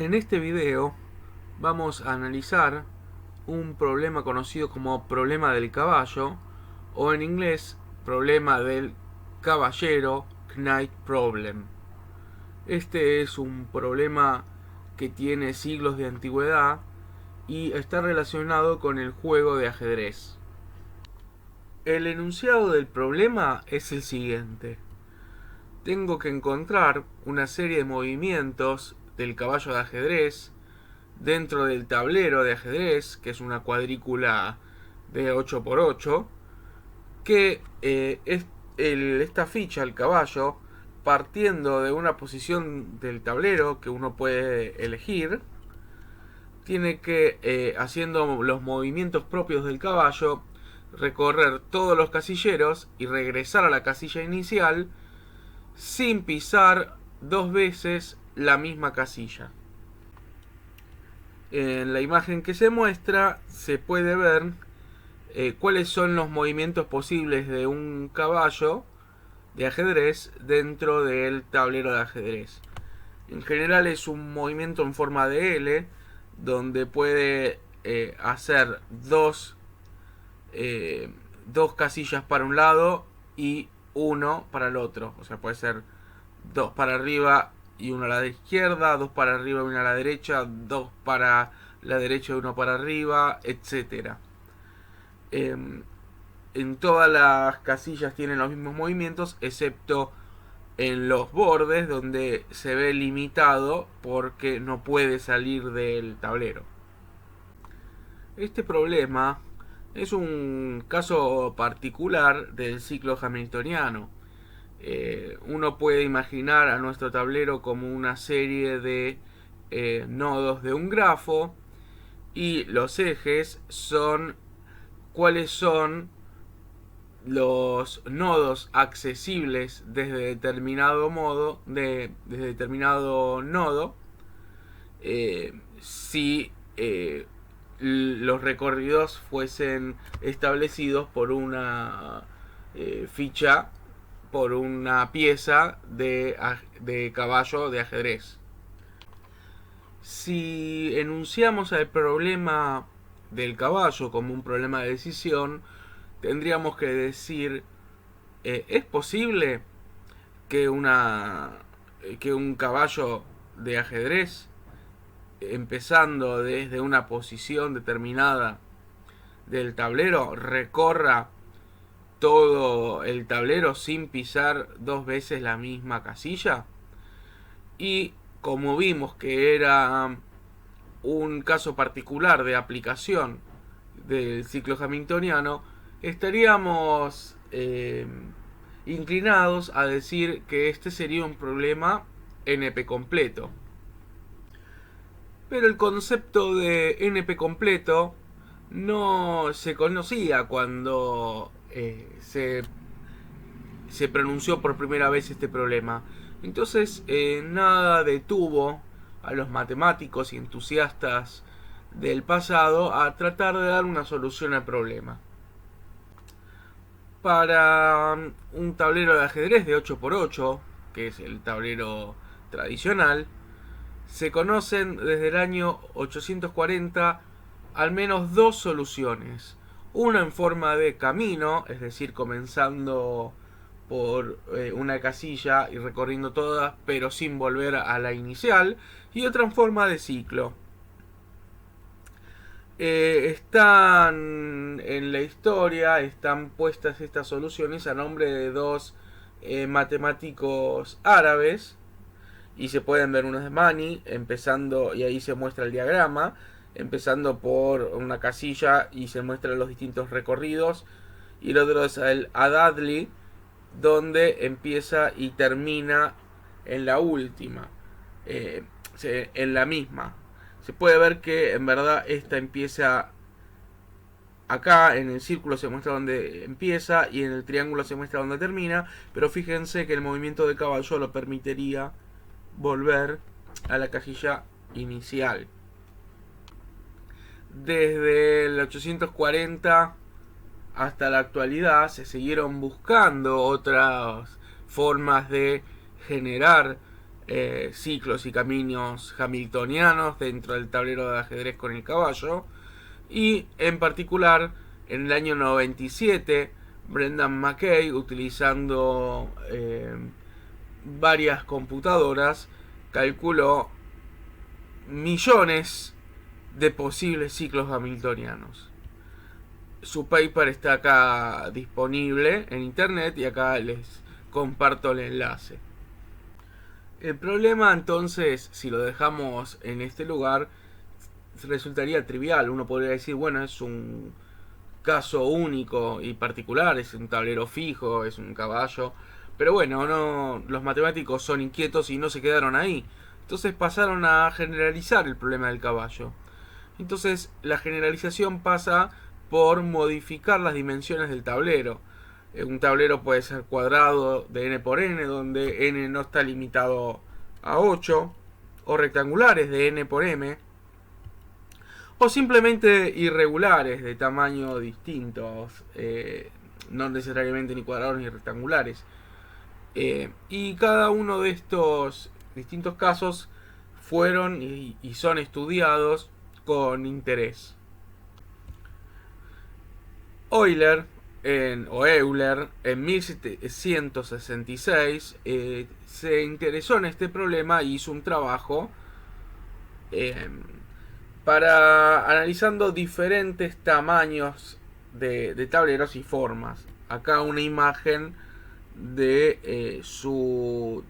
En este video vamos a analizar un problema conocido como problema del caballo, o en inglés problema del caballero, Knight Problem. Este es un problema que tiene siglos de antigüedad y está relacionado con el juego de ajedrez. El enunciado del problema es el siguiente: tengo que encontrar una serie de movimientos del caballo de ajedrez dentro del tablero de ajedrez, que es una cuadrícula de 8×8, que esta ficha, el caballo, partiendo de una posición del tablero que uno puede elegir, tiene que, haciendo los movimientos propios del caballo, recorrer todos los casilleros y regresar a la casilla inicial sin pisar dos veces la misma casilla. En la imagen que se muestra se puede ver cuáles son los movimientos posibles de un caballo de ajedrez dentro del tablero de ajedrez. En general es un movimiento en forma de L, donde puede hacer dos casillas para un lado y uno para el otro. O sea, puede ser dos para arriba y uno a la izquierda, dos para arriba y uno a la derecha, dos para la derecha y uno para arriba, etcétera. En todas las casillas tienen los mismos movimientos, excepto en los bordes, donde se ve limitado porque no puede salir del tablero. Este problema es un caso particular del ciclo hamiltoniano. Uno puede imaginar a nuestro tablero como una serie de nodos de un grafo, y los ejes son cuáles son los nodos accesibles desde determinado desde determinado nodo, si los recorridos fuesen establecidos por una ficha, por una pieza de caballo de ajedrez. Si enunciamos el problema del caballo como un problema de decisión, tendríamos que decir: ¿es posible que un caballo de ajedrez, empezando desde una posición determinada del tablero, recorra todo el tablero sin pisar dos veces la misma casilla? Y como vimos que era un caso particular de aplicación del ciclo hamiltoniano, estaríamos inclinados a decir que este sería un problema NP completo. Pero el concepto de NP completo no se conocía cuando se pronunció por primera vez este problema. Entonces nada detuvo a los matemáticos y entusiastas del pasado a tratar de dar una solución al problema. Para un tablero de ajedrez de 8×8, que es el tablero tradicional, se conocen desde el año 840 al menos dos soluciones. Una en forma de camino, es decir, comenzando por una casilla y recorriendo todas, pero sin volver a la inicial, y otra en forma de ciclo. Están en la historia, están puestas estas soluciones a nombre de dos matemáticos árabes, y se pueden ver unos de Mani, empezando, y ahí se muestra el diagrama, empezando por una casilla y se muestran los distintos recorridos, y el otro es el Adadli, donde empieza y termina en la última, en la misma. Se puede ver que en verdad esta empieza acá, en el círculo se muestra donde empieza y en el triángulo se muestra donde termina, pero fíjense que el movimiento de caballo lo permitiría volver a la casilla inicial. Desde el 840 hasta la actualidad se siguieron buscando otras formas de generar ciclos y caminos hamiltonianos dentro del tablero de ajedrez con el caballo. Y en particular, en el año 97, Brendan McKay, utilizando varias computadoras, calculó millones de posibles ciclos hamiltonianos. Su paper está acá disponible en internet y acá les comparto el enlace. El problema entonces, si lo dejamos en este lugar, resultaría trivial. Uno podría decir, bueno, es un caso único y particular, es un tablero fijo, es un caballo. Pero bueno, no, los matemáticos son inquietos y no se quedaron ahí. Entonces pasaron a generalizar el problema del caballo. Entonces la generalización pasa por modificar las dimensiones del tablero. Un tablero puede ser cuadrado de n por n, donde n no está limitado a 8, o rectangulares de n por m, o simplemente irregulares de tamaño distintos, no necesariamente ni cuadrados ni rectangulares. Y cada uno de estos distintos casos fueron y son estudiados con interés. Euler en 1766 se interesó en este problema e hizo un trabajo para analizando diferentes tamaños de tableros y formas. Acá una imagen de sus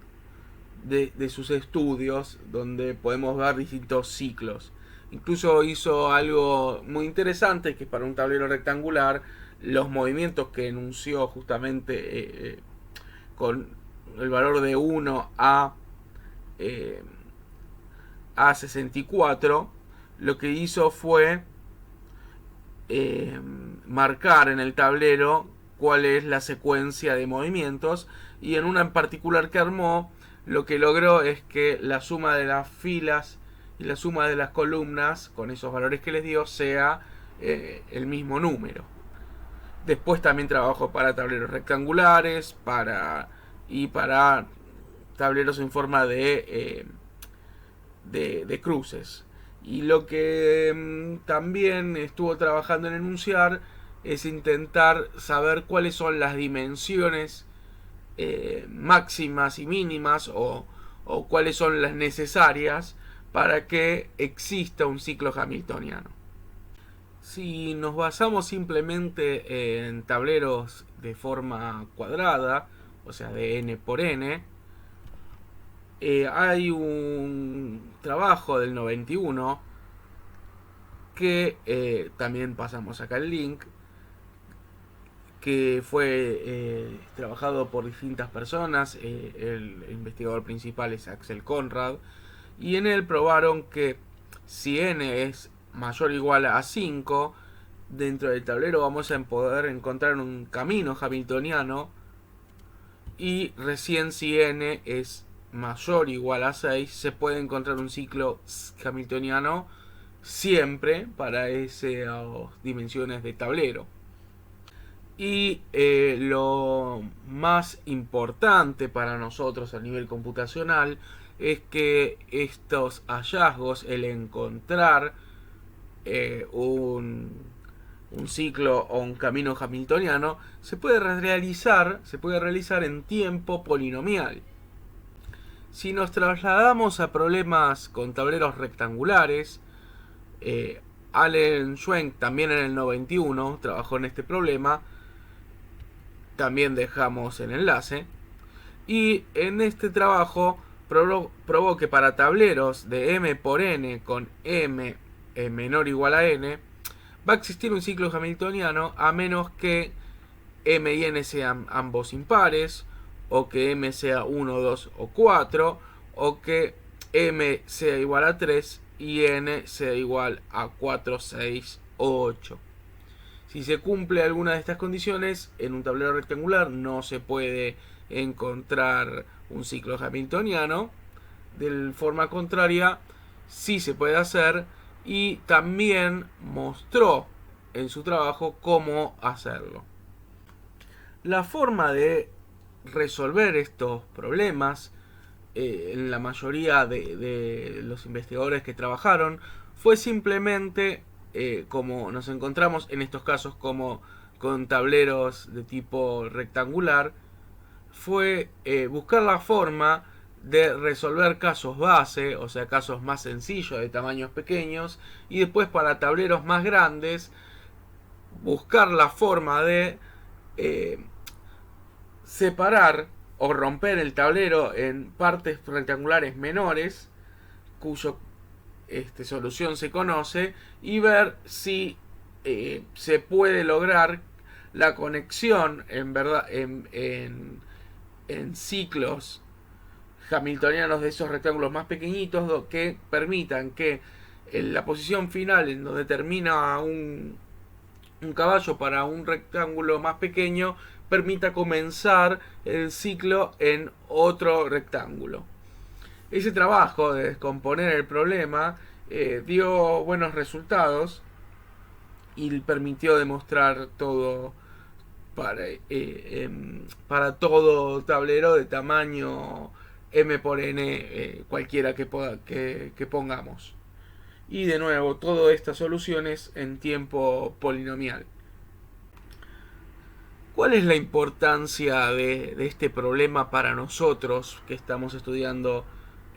estudios, donde podemos ver distintos ciclos. Incluso hizo algo muy interesante, que para un tablero rectangular, los movimientos que enunció justamente con el valor de 1 a 64, lo que hizo fue marcar en el tablero cuál es la secuencia de movimientos, y en una en particular que armó, lo que logró es que la suma de las filas y la suma de las columnas, con esos valores que les dio, sea el mismo número. Después también trabajó para tableros rectangulares y para tableros en forma de cruces. Y lo que también estuvo trabajando en enunciar es intentar saber cuáles son las dimensiones máximas y mínimas, o cuáles son las necesarias para que exista un ciclo hamiltoniano. Si nos basamos simplemente en tableros de forma cuadrada, o sea de n por n, hay un trabajo del 91 que también pasamos acá el link, que fue trabajado por distintas personas. El investigador principal es Axel Conrad, y en él probaron que si n es mayor o igual a 5, dentro del tablero vamos a poder encontrar un camino hamiltoniano, y recién si n es mayor o igual a 6 se puede encontrar un ciclo hamiltoniano siempre para esas dimensiones de tablero. Y lo más importante para nosotros a nivel computacional es que estos hallazgos, el encontrar un ciclo o un camino hamiltoniano, se puede realizar en tiempo polinomial. Si nos trasladamos a problemas con tableros rectangulares, Allen Schwenk también en el 91 trabajó en este problema. También dejamos el enlace. Y en este trabajo probó que para tableros de m por n con m menor o igual a n, va a existir un ciclo hamiltoniano a menos que m y n sean ambos impares, o que m sea 1, 2 o 4, o que m sea igual a 3 y n sea igual a 4, 6 o 8. Si se cumple alguna de estas condiciones, en un tablero rectangular no se puede encontrar un ciclo hamiltoniano. De forma contraria, sí se puede hacer, y también mostró en su trabajo cómo hacerlo. La forma de resolver estos problemas en la mayoría de los investigadores que trabajaron fue simplemente, como nos encontramos en estos casos como con tableros de tipo rectangular, fue buscar la forma de resolver casos base, o sea, casos más sencillos de tamaños pequeños, y después para tableros más grandes buscar la forma de eh, separar o romper el tablero en partes rectangulares menores, cuya solución se conoce, y ver si se puede lograr la conexión en verdad en ciclos hamiltonianos de esos rectángulos más pequeñitos que permitan que en la posición final en donde termina un caballo para un rectángulo más pequeño permita comenzar el ciclo en otro rectángulo. Ese trabajo de descomponer el problema dio buenos resultados y permitió demostrar todo para todo tablero de tamaño m por n, cualquiera que pongamos. Y de nuevo, todas estas soluciones en tiempo polinomial. ¿Cuál es la importancia de este problema para nosotros que estamos estudiando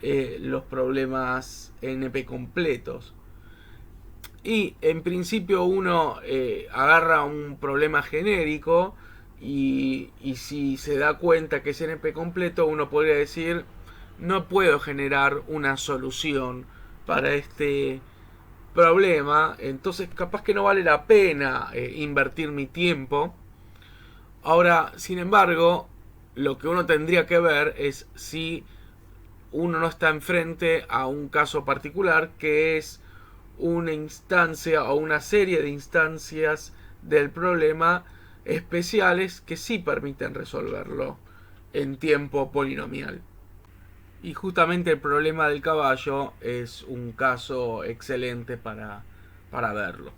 los problemas NP completos? Y en principio uno agarra un problema genérico y si se da cuenta que es NP completo, uno podría decir, no puedo generar una solución para este problema, entonces capaz que no vale la pena invertir mi tiempo. Ahora, sin embargo, lo que uno tendría que ver es si uno no está enfrente a un caso particular que es una instancia o una serie de instancias del problema especiales que sí permiten resolverlo en tiempo polinomial. Y justamente el problema del caballo es un caso excelente para verlo.